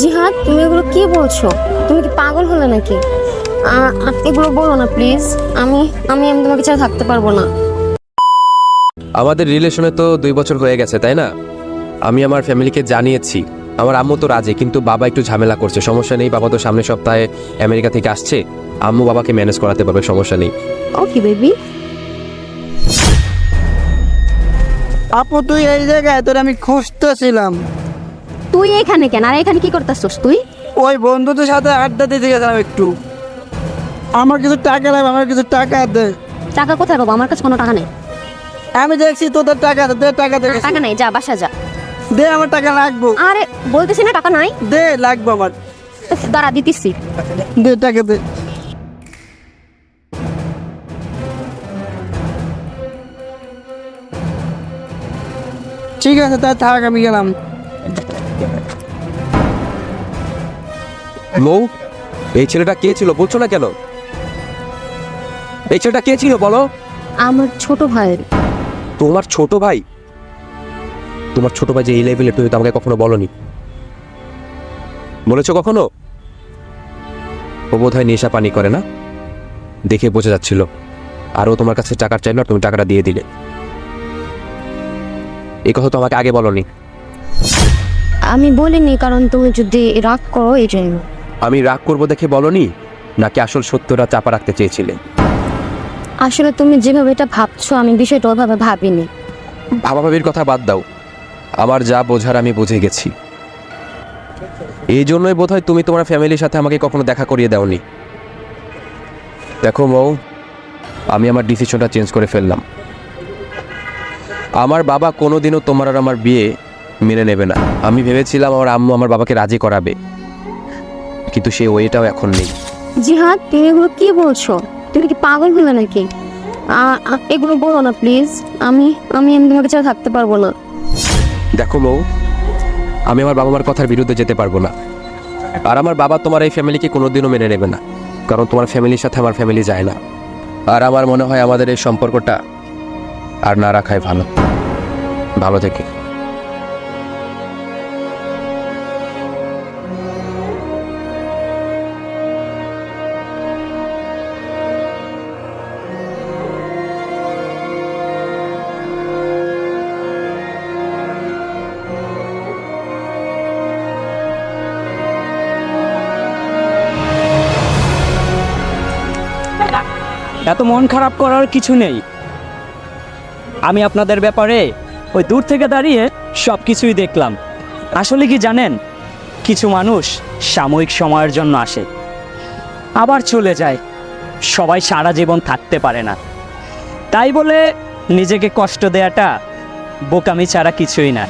জিহাদ, তুমি এগুলো কি বলছো? তুমি কি পাগল হলে নাকি? এগুলো বলো না প্লিজ। আমি আমি আমি তোমাকে ছাড়া থাকতে পারবো না। আমাদের রিলেশনে তো 2 বছর হয়ে গেছে, তাই না? আমি আমার ফ্যামিলিকে জানিয়েছি। আমার আম্মু তো রাজি, কিন্তু বাবা একটু ঝামেলা করছে। সমস্যা নেই, বাবা তো সামনের সপ্তাহে আমেরিকা থেকে আসছে। আম্মু বাবাকে ম্যানেজ করাতে পারবে, সমস্যা নেই। Okay baby. আপু তুই এই জায়গায়, তোর আমি খুঁজতেছিলাম। তুই এখানে কেন? আর এখানে কি করতেছস তুই? ওই বন্ধুদের সাথে আড্ডা দিতে গেছিলাম একটু। আমার কিছু টাকা লাগবে, আমার কিছু টাকা দে। টাকা কোথায় পাবো? আমার কাছে কোনো টাকা নেই। আমি দেখছি তোদের টাকা আছে, দে টাকা দে। টাকা নেই, যা বাসা যা। দে, আমার টাকা লাগবো। আরে বলতেছি না টাকা নাই। দে, লাগবো আমার। দাঁড়া, দিতেছি। দে টাকা দে। ঠিক আছে, তাই থাক, আমি গেলাম। মৌ, এই ছেলেটা কে ছিল বলছো না কেন? এই ছেলেটা কে ছিল বলো? আমার ছোট ভাই। তোমার ছোট ভাই? তোমার ছোট ভাই যে এই লেভেলে, তুমি তো আমাকে কখনো বলনি। বলেছো কখনো? ও বোধহয় নেশা পানি করে না, দেখে বোঝা যাচ্ছিল। আর ও তোমার কাছে টাকা চাইলো, আর তুমি টাকাটা দিয়ে দিলে। এই কথা তো আমাকে আগে বলনি। আমি বলিনি, কারণ তুমি যদি রাগ করো এই জন্য। আমি রাগ করবো দেখে বলনি, নাকি আসল সত্যটা চাপা রাখতে চেয়েছিলে? আসলে তুমি যেভাবে এটা ভাবছো, আমি বিষয়টা ওভাবে ভাবিনি। ভাবাভাবির কথা বাদ দাও, আমার যা বোঝার আমি বুঝে গেছি। এই জন্যই বোধহয় তুমি তোমার ফ্যামিলির সাথে আমাকে কখনো দেখা করিয়ে দাওনি। দেখো মৌ, আমি আমার ডিসিশনটা চেঞ্জ করে ফেললাম। আমার বাবা কোনোদিনও তোমার আর আমার বিয়ে মেনে নেবে না। আমি ভেবেছিলাম আমার আম্মু আমার বাবাকে রাজি করাবে, কিন্তু সেই ওয়েটাও এখন নেই। জিহাদ, তুমি এগুলো কি বলছো? তুমি কি পাগল হলে নাকি? এগুলো বলো না প্লিজ। আমি আমি আমি তোমাকে ছাড়া থাকতে পারবো না। দেখো মৌ, আমি আমার বাবা মার কথার বিরুদ্ধে যেতে পারবো না। আর আমার বাবা তোমার এই ফ্যামিলিকে কোনোদিনও মেনে নেবে না, কারণ তোমার ফ্যামিলির সাথে আমার ফ্যামিলি যায় না। আর আমার মনে হয় আমাদের এই সম্পর্কটা আর না রাখাই ভালো। ভালো থেকে। এত মন খারাপ করার কিছু নেই। আমি আপনাদের ব্যাপারে ওই দূর থেকে দাঁড়িয়ে সব কিছুই দেখলাম। আসলে কি জানেন, কিছু মানুষ সাময়িক সময়ের জন্য আসে, আবার চলে যায়। সবাই সারা জীবন থাকতে পারে না। তাই বলে নিজেকে কষ্ট দেওয়াটা বোকামি ছাড়া কিছুই না।